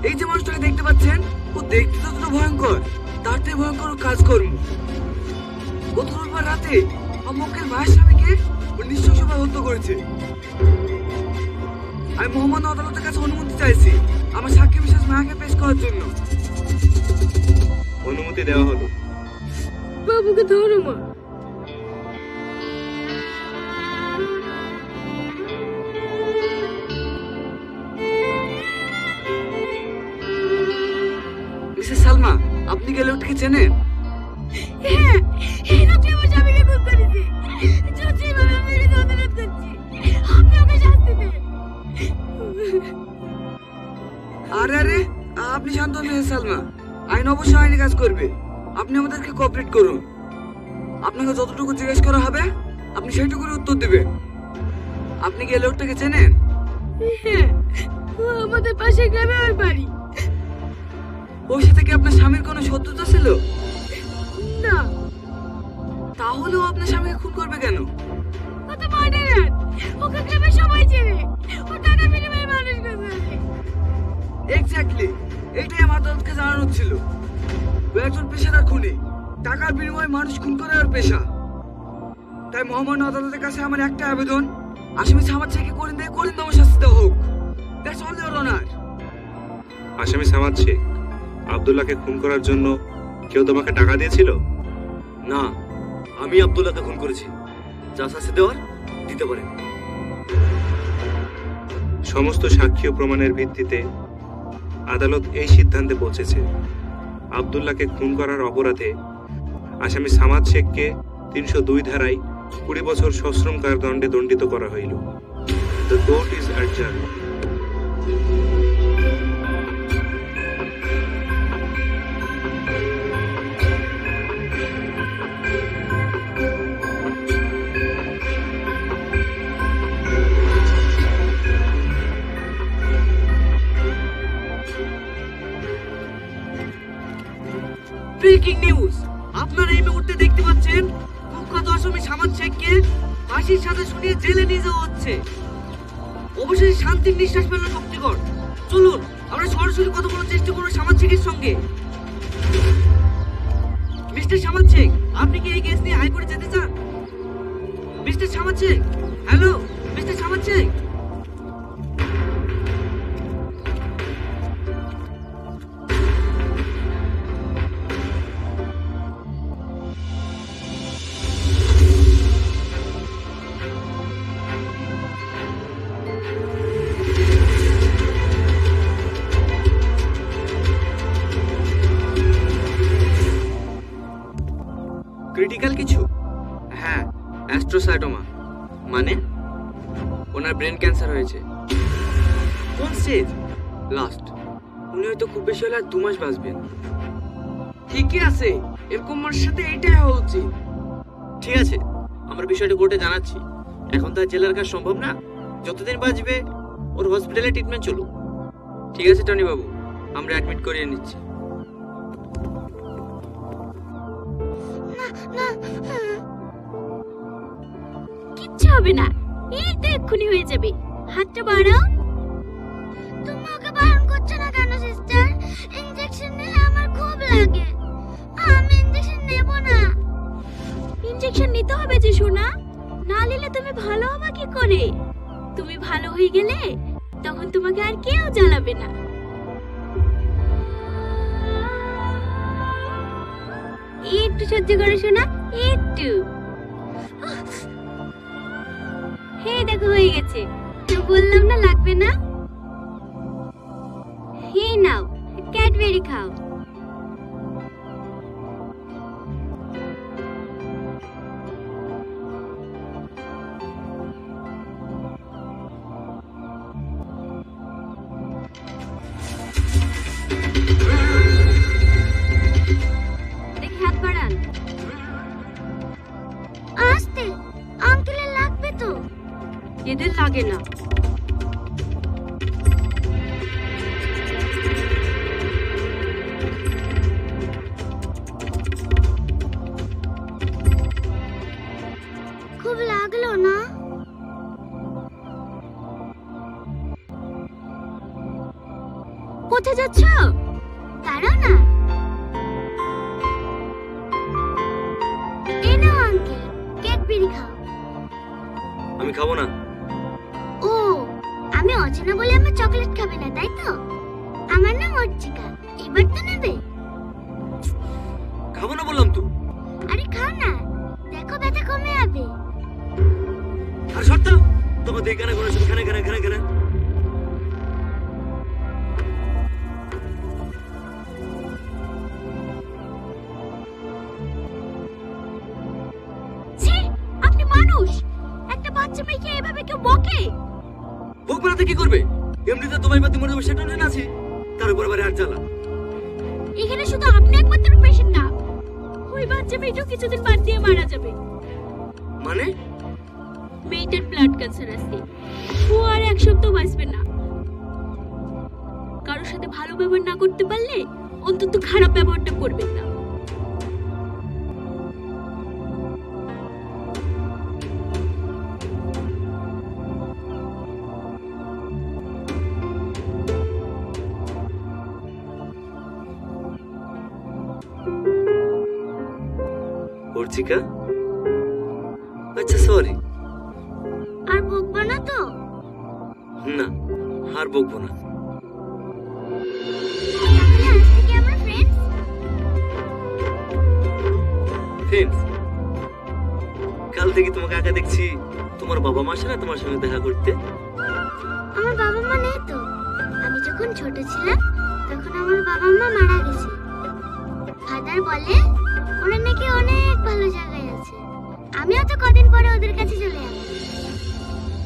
এই যে মানুষটাকে দেখতে পাচ্ছেন, ও দেখতে যতটা ভয়ঙ্কর, তার থেকে ভয়ঙ্কর ওর কাজকর্ম। গত রোববার রাতে মক্কেল ভাইয়ের স্বামীকে ও নৃশংসভাবে হত্যা করেছে। আমি মহামান্য আদালতের কাছে অনুমতি চাইছি আমার সাক্ষী বিশেষ মায়াকে পেশ করার জন্য। অনুমতি দেওয়া হলো। বাবুকে ধরো মা। মিসেস সালমা, আপনি কি এই লোকটাকে চেনেন? হ্যাঁ, এই লোকটি আমার স্বামীকে খুন করেছে। যেভাবে আমি এর অনুরোধ করছি, আপনি ওকে শাস্তি দেন। আরে আরে, আপনি শান্ত হন মিসেস সালমা। আইন অবশ্যই আইনি কাজ করবে। আপনি আমাদেরকে কোঅপারেট করুন। আপনাকে যতটুকু জিজ্ঞেস করা হবে আপনি সেইটুকুর উত্তর দেবেন। আপনি কি এই লোকটাকে চেনেন? হ্যাঁ, ও আমাদের পাশের গ্রামে ওর বাড়ি। ওর সাথে কি আপনার স্বামীর কোনো শত্রুতা ছিল? না, তাহলেও আপনার স্বামীকে খুন করবে কেন? ও তো মার্ডারার। ওকে গ্রামে সবাই চেনে। ও টাকা বিনিময়ে মানুষ করে। এক্স্যাক্টলি, এইটাই আমার আদালতকে জানানোর ছিল। ও একজন পেশাদার খুনি। টাকার বিনিময়ে মানুষ খুন করে ওর পেশা। তাই মহামান্য আদালতের কাছে আমার একটা আবেদন, আসামি সামাদ শেখকে করিন্দম শাস্তি দেওয়া হোক। That's all your honour. আসামি সামাদ শেখ, আব্দুল্লাহকে খুন করার জন্য কেউ তোমাকে টাকা দিয়েছিল? না, আমি আব্দুল্লাহকে খুন করেছি। যা শাস্তি দেওয়ার দিতে পারেন। সমস্ত সাক্ষ্য ও প্রমাণের ভিত্তিতে আদালত এই সিদ্ধান্তে পৌঁছেছে, আব্দুল্লাহকে খুন করার অপরাধে আসামি সামাদ শেখকে 302 ধারায় 20 বছর সশ্রম কারাদণ্ডে দণ্ডিত করা হইল। The court is adjourn. Breaking news! আপনারা এই মুহূর্তে দেখতে পাচ্ছেন কুখ্যাত আসামি সামাদ শেখকে ফাঁসির সাথে শুনিয়ে জেলে নিয়ে যাওয়া হচ্ছে। অবশেষে শান্তির নিঃশ্বাস ফেলল শক্তিগড়। চলুন আমরা সরাসরি কথা বলার চেষ্টা করব সামাদ শেখের সঙ্গে। মিস্টার সামাদ শেখ, আপনি কি এই কেস নিয়ে হাইকোর্টে যেতে চান? Mister Samad Sheikh, hello mister Samad Sheikh. Critical কিছু? হ্যাঁ, অ্যাস্ট্রোসাইটোমা। মানে ওনার ব্রেন ক্যান্সার হয়েছে। কোন স্টেজ? লাস্ট। উনি হয়তো খুব বেশি হলে আর 2 মাস বাঁচবেন। ঠিকই আছে, এরকম মানুষের সাথে এইটাই হওয়া উচিত। ঠিক আছে, আমরা বিষয়টা কোর্টে জানাচ্ছি। এখন তো আর জেলার কাজ সম্ভব না। যতদিন বাঁচবে ওর হসপিটালে ট্রিটমেন্ট চলুক। ঠিক আছে টনি বাবু, আমরা অ্যাডমিট করিয়ে নিচ্ছি। কিচ্ছু হবে না, এই তো এক্ষুনি হয়ে যাবে। হাতটা বাড়াও। তুমি ওকে বারণ করছো না কেন সিস্টার? ইনজেকশন নিলে আমার খুব লাগে। আমি ইনজেকশন নেব না। ইনজেকশন নিতে হবে যে সোনা, না নিলে তুমি ভালো হবে কি করে? তুমি ভালো হয়ে গেলে তখন তোমাকে আর কেউ জ্বালাবে না। একটু সহ্য করো সোনা, একটু। হে দেখো হয়ে গেছে। তো বললাম না লাগবে না। হে নাও, ক্যাডবেরি খাও। দেখি হাত বাড়ান। আস্তে, আঙ্কেলের লাগবে তো। এদের লাগে না। খুব লাগলো না? কোথায় যাচ্ছ? দাঁড়াও না। এই নাও আঙ্কেল, কেক বিড়ি খাও। আমি খাবো না। ও, আমি অচেনা বলে আমার চকলেট খাবে না, তাই তো? আমার নাম অর্চিকা, এবার তো নেবে। খাবো না বললাম তো। আরে খাও না, দেখো ব্যথা কমে যাবে। আর সত্য তোমার দেখে না কোনো খানে খানে খানে খানে। ছি, আপনি মানুষ? একটা বাচ্চা মেয়েকে এভাবে কেউ বকে? ভোগ বানাতে কি করবে? এমনিতে তোমার বাতি মরে যাবে সেটা টেনশন আছে, তার উপর আবার আর জ্বালা। এখানে শুধু আপনি একমাত্র পেশেন্ট না, ওই বাচ্চা মেয়েটাও কিছুদিন বাদ দিয়ে মারা যাবে। মানে? মেয়েটার ব্লাড ক্যান্সার আছে, ও আর 1 সপ্তাহ বাঁচবে না। কারোর সাথে ভালো ব্যবহার না করতে পারলে অন্তত খারাপ ব্যবহারটা করবেন না। অর্চিকা, আচ্ছা সরি। আর বকবো না তো? না, আর বকবো না। তাহলে আজ থেকে আমরা ফ্রেন্ডস। ফ্রেন্ডস? কাল থেকে তোমাকে একা দেখছি, তোমার বাবা মা আসে না তোমার সঙ্গে দেখা করতে? আমার বাবা মা নেই তো। আমি যখন ছোট ছিলাম তখন আমার বাবা মা মারা গেছে। ফাদার বলে ওরা নাকি অনেক ভালো জায়গায় আছে। আমিও তো কদিন পরে ওদের কাছে চলে যাব।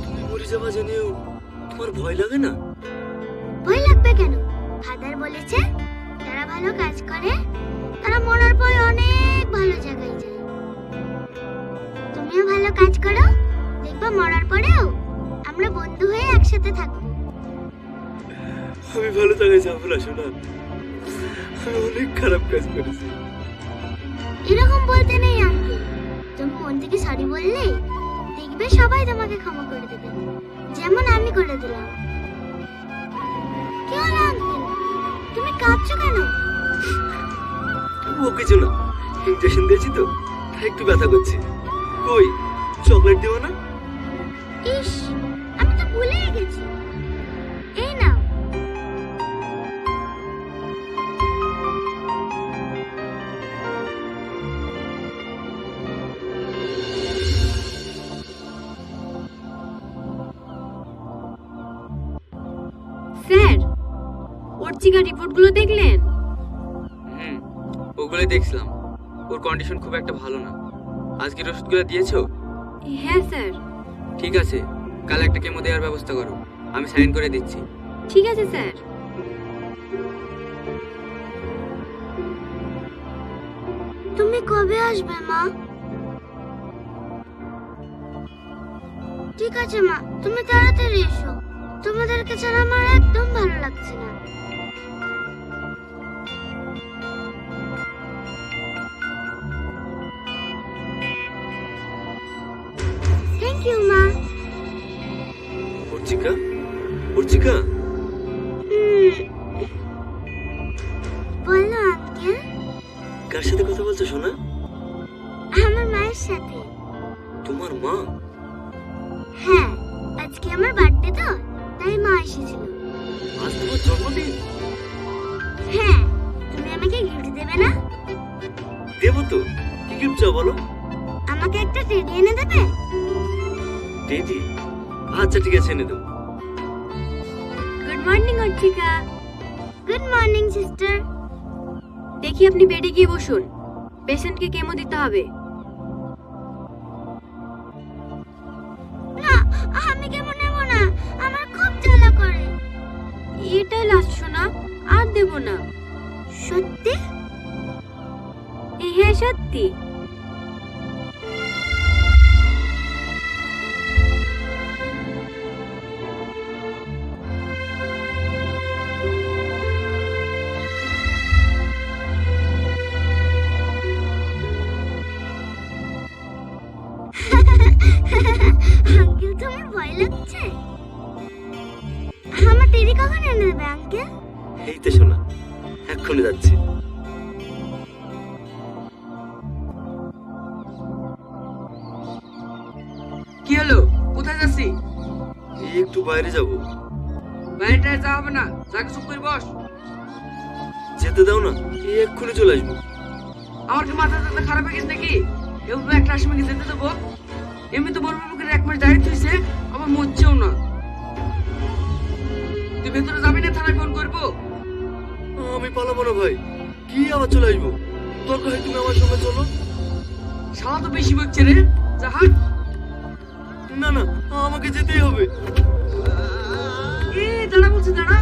তুমি মরে যাবা জেনেও তোমার ভয় লাগে না? ভয় লাগবে কেন? ফাদার বলেছে যারা ভালো কাজ করে তারা মরার পরে অনেক ভালো জায়গায় যায়। তুমিও ভালো কাজ করো, দেখবা মরার পরেও আমরা বন্ধু হয়ে একসাথে থাকবো। আমি ভালো জায়গায় যাবো না শোনা, আমি অনেক খারাপ কাজ করেছি। এরকম বলতে নেই আঙ্কেল, তুমি মন থেকে সরি বললে দেখবে সবাই তোমাকে ক্ষমা করে দেবে, যেমন আমি করে দিলাম। কি হলো আঙ্কেল, তুমি কাঁদছো কেন? ও কিছু না, ইনজেকশন দিয়েছি তো তাই একটু ব্যথা করছে। কই চকলেট দিও না? ইস, আমি তো ভুলেই গেছি। এই নাও। স্যার, অর্চিকার রিপোর্টগুলো দেখলেন? ওগুলো দেখছিলাম, ওর কন্ডিশন খুব একটা ভালো না। আজকের ওষুধগুলো দিয়েছো? হ্যাঁ স্যার। ঠিক আছে, কাল একটা কেমো দেওয়ার ব্যবস্থা করো, আমি সাইন করে দিচ্ছি। ঠিক আছে স্যার। তুমি কবে আসবে মা? ঠিক আছে মা, তুমি তাড়াতাড়ি এসো। তোমাদেরকে ছাড়া আমার একদম ভালো লাগছে না। থ্যাংক ইউ মা। অর্চিকা, অর্চিকা, বলো আঙ্কেল। কার সাথে কথা বলছো সোনা? আমার মায়ের সাথে। তোমার মা? হ্যাঁ, আজকে আমার বার্থডে তো, তাই মা এসেছিল। আজ তোমার জন্মদিন? হ্যাঁ, তুমি আমাকে গিফট দেবে না? দেবো তো, কি গিফট চাও বলো? আমাকে একটা টেডি এনে দেবে? টেডি? আচ্ছা ঠিক আছে, এনে দেবো। Good morning Archika. Good morning sister. দেখি আপনি বেডে গিয়ে বসুন, পেশেন্টকে কেমো দিতে হবে। না, আমি কেমন নেব না, আমার খুব জ্বালা করে। এটাই লাস্ট শোনা, আর দেব না। সত্যি? হ্যাঁ সত্যি। আঙ্কেল, তোমার ভয় লাগছে? আমার টেডি কখন এনে দেবে আঙ্কেল? এই তো শোনা, এক্ষুনি যাচ্ছি। কি হলো, কোথায় যাচ্ছি? একটু বাইরে যাব। বাইরেটায় যাওয়া হবে না, যাকে চুপ করে বস। যেতে দাও না, এক্ষুনি চলে আসবো। আমার কি মাথা টাথা খারাপ হয়ে গেছে নাকি? এভাবে একটা আসামিকে যেতে দেবো? এমনি তো বড় বুকের 1 মাস দাঁড়িয়ে থইছে, আবার মরছেও না। তুই ভেতরে যাবি না, থানায় ফোন করবো। আমি পালাবো না ভাই, কি আবার চলে আসবো? দরকার হয় তুমি আমার সঙ্গে চলো। শালা তো বেশি বকছে রে, যা হাট। না না, আমাকে যেতেই হবে। দাঁড়া বলছি, দাঁড়া।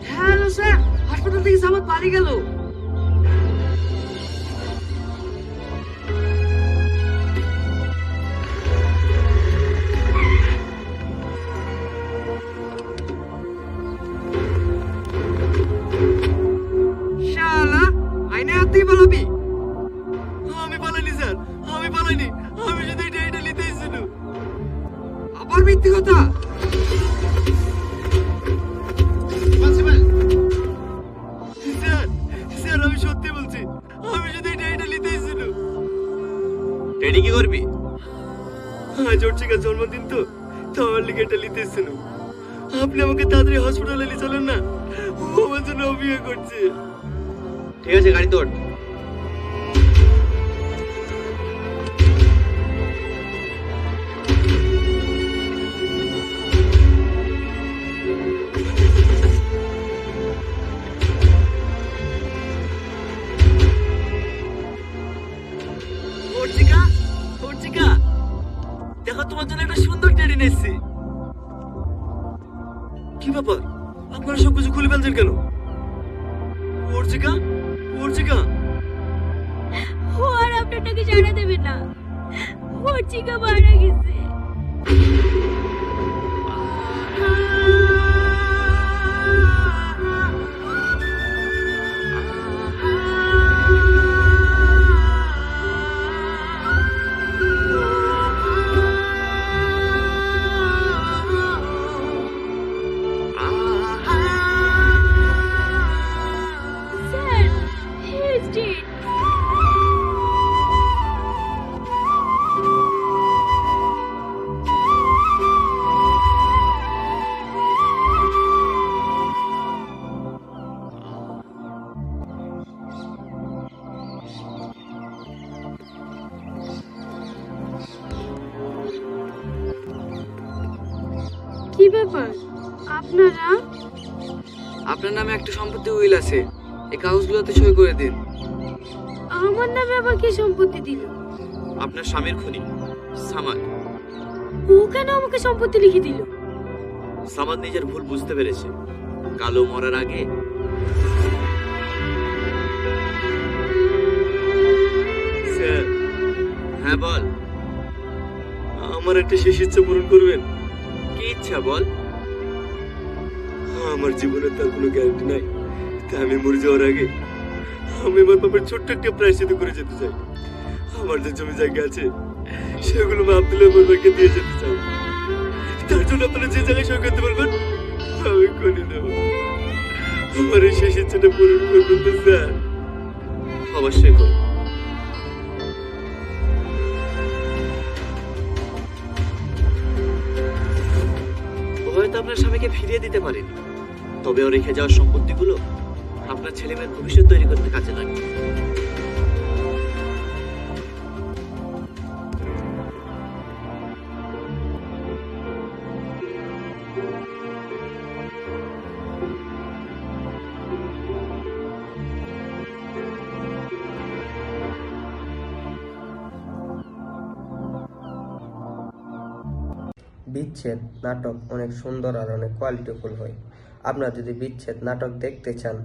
হ্যালো স্যার, হাসপাতাল থেকে সামাদ পালিয়ে গেল। শালা, আইনে হাত দিয়ে পালাবি? আমি পালাইনি স্যার, আমি পালাইনি। আমি শুধু এটা নিতে এসেছিল। আবার মিথ্যে কথা। স্যার, স্যার আমি সত্যি বলছি, আমি শুধু এটা নিতে এসেছিল। টেডি কি করবি? আজ ওর ঠিক আছে জন্মদিন, তো আমার লিগে এটা নিতে এসেছিল। আপনি আমাকে তাড়াতাড়ি হসপিটালে নিয়ে চলেন না, ও আমার জন্য অপেক্ষা করছে। ঠিক আছে, গাড়ি তোর। অর্চিকা, অর্চিকা, দেখো তোমার জন্য একটা সুন্দর টেডি নিয়েছি। কি ব্যাপার, আপনারা সবকিছু খুলে ফেলছেন কেন? অর্চিকা, অর্চিকা। ও আর আপনারটাকে জানা দেবে না, ওর চিকা মারা গেছে। Sir, he is dead. কি ব্যাপার, আপনারা? আপনার নামে একটা সম্পত্তি উইল আছে, এই কাগজগুলোতে সই করে দিন। আমার নামে আবার কি সম্পত্তি দিল? আপনার স্বামীর খুনি সামাদ। ও কেন আমাকে সম্পত্তি লিখে দিল? সামাদ নিজের ভুল বুঝতে পেরেছে। কালো মরার আগে স্যার। হ্যাঁ বল। আমার একটা শেষ ইচ্ছা পূরণ করবেন? কি ইচ্ছা বল? আমার জীবনের তার কোনো গ্যারান্টি নাই, তাই আমি মরে যাওয়ার আগে আমি আমার বাবার ছোট্ট একটা প্রায়শ্চিত্ত করে যেতে চাই। আমার যে জমি জায়গা আছে সেগুলো আমি আব্দুল্লাহ পরিবারকে দিয়ে যেতে চাই। তার জন্য আপনারা যে জায়গায় সই করতে পারবেন আমি করে দেবো। আমার এই শেষ ইচ্ছাটা পূরণ করবেন তো স্যার? অবশ্যই করব। হয়তো আপনার স্বামীকে ফিরিয়ে দিতে পারেন, তবে ও রেখে যাওয়ার সম্পত্তিগুলো আপনার ছেলেমেয়ের ভবিষ্যৎ তৈরি করতে কাজে লাগবে। বিচ্ছেদ নাটক অনেক সুন্দর আর অনেক কোয়ালিটিফুল হয়। আপনারা যদি বিচ্ছেদ নাটক দেখতে চান,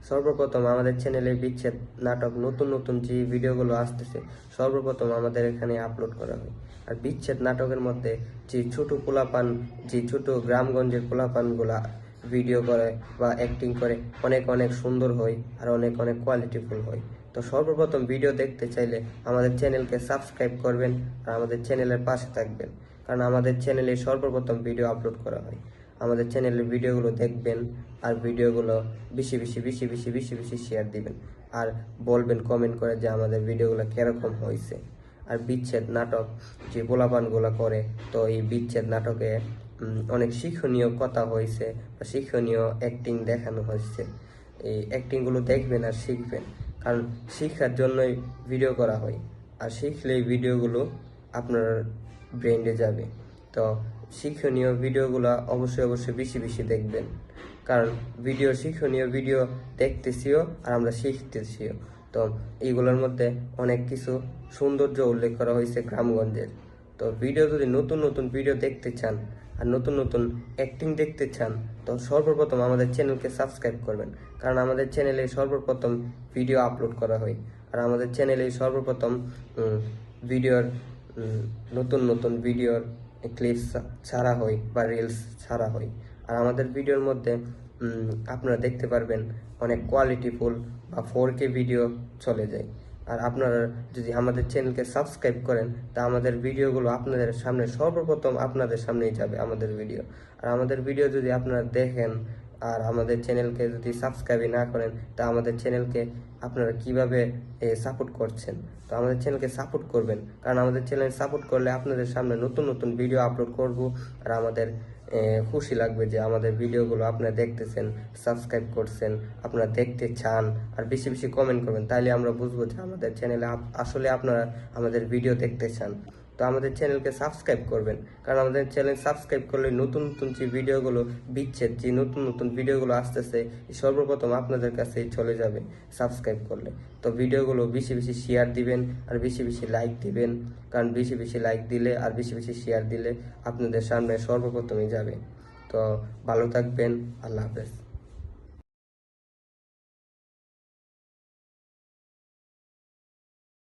সর্বপ্রথম আমাদের চ্যানেলে বিচ্ছেদ নাটক নতুন নতুন যে ভিডিওগুলো আসতেছে সর্বপ্রথম আমাদের এখানে আপলোড করা হয়। আর বিচ্ছেদ নাটকের মধ্যে যে ছোট পোলাপান, যে ছোট গ্রামগঞ্জের পোলাপানগুলা ভিডিও করে বা অ্যাক্টিং করে অনেক অনেক সুন্দর হয় আর অনেক অনেক কোয়ালিটিফুল হয়। তো সর্বপ্রথম ভিডিও দেখতে চাইলে আমাদের চ্যানেলকে সাবস্ক্রাইব করবেন আর আমাদের চ্যানেলের পাশে থাকবেন, কারণ আমাদের চ্যানেলে সর্বপ্রথম ভিডিও আপলোড করা হয়। আমাদের চ্যানেলের ভিডিওগুলো দেখবেন আর ভিডিওগুলো বেশি বেশি বেশি বেশি বেশি বেশি শেয়ার দিবেন আর বলবেন কমেন্ট করে যে আমাদের ভিডিওগুলো কিরকম হয়েছে। আর বিচ্ছেদ নাটক যে পোলাপানগুলো করে, তো এই বিচ্ছেদ নাটকে অনেক শিক্ষণীয় কথা হয়েছে বা শিক্ষণীয় অ্যাক্টিং দেখানো হয়েছে। এই অ্যাক্টিংগুলো দেখবেন আর শিখবেন, কারণ শিক্ষার জন্যই ভিডিও করা হয়, আর শিখলেই ভিডিওগুলো আপনার ব্রেন্ডে যাবে। তো শিক্ষণীয় ভিডিওগুলো অবশ্যই অবশ্যই বেশি বেশি দেখবেন, কারণ শিক্ষণীয় ভিডিও দেখতেছিও আর আমরা শিখতেছিও। তো এইগুলোর মধ্যে অনেক কিছু সৌন্দর্য উল্লেখ করা হয়েছে গ্রামগঞ্জের। তো ভিডিও যদি নতুন নতুন ভিডিও দেখতে চান আর নতুন নতুন অ্যাক্টিং দেখতে চান, তো সর্বপ্রথম আমাদের চ্যানেলকে সাবস্ক্রাইব করবেন, কারণ আমাদের চ্যানেলে সর্বপ্রথম ভিডিও আপলোড করা হয়। আর আমাদের চ্যানেলে সর্বপ্রথম ভিডিওর নতুন নতুন ভিডিওর ক্লিপস ছাড়া হয় বা রিলস ছাড়া হয়। আর আমাদের ভিডিওর মধ্যে আপনারা দেখতে পারবেন অনেক কোয়ালিটিফুল বা 4K ভিডিও চলে যায়। আর আপনারা যদি আমাদের চ্যানেলকে সাবস্ক্রাইব করেন, তা আমাদের ভিডিওগুলো আপনাদের সামনে সর্বপ্রথম আপনাদের সামনেই যাবে আমাদের ভিডিও। আর আমাদের ভিডিও যদি আপনারা দেখেন আর আমাদের চ্যানেলকে যদি সাবস্ক্রাইব না করেন, তা আমাদের চ্যানেলকে আপনারা কিভাবে সাপোর্ট করছেন? তো আমাদের চ্যানেলকে সাপোর্ট করবেন, কারণ আমাদের চ্যানেল সাপোর্ট করলে আপনাদের সামনে নতুন নতুন ভিডিও আপলোড করব। আর আমাদের খুশি লাগবে যে আমাদের ভিডিওগুলো আপনারা দেখতেছেন, সাবস্ক্রাইব করছেন, আপনারা দেখতে চান আর বেশি বেশি কমেন্ট করবেন, তাইলে আমরা বুঝবো যে আমাদের চ্যানেলে আসলে আপনারা আমাদের ভিডিও দেখতে চান। তো আমাদের চ্যানেলকে সাবস্ক্রাইব করবেন, কারণ আমাদের চ্যানেল সাবস্ক্রাইব করলে নতুন নতুন যে ভিডিওগুলো বিচ্ছেদ যে নতুন নতুন ভিডিওগুলো আসতেছে সর্বপ্রথম আপনাদের কাছে চলে যাবে সাবস্ক্রাইব করলে। তো ভিডিওগুলো বেশি বেশি শেয়ার দিবেন আর বেশি বেশি লাইক দিবেন, কারণ বেশি বেশি লাইক দিলে আর বেশি বেশি শেয়ার দিলে আপনাদের সামনে সর্বপ্রথমই যাবে। তো ভালো থাকবেন, আল্লাহ হাফেজ।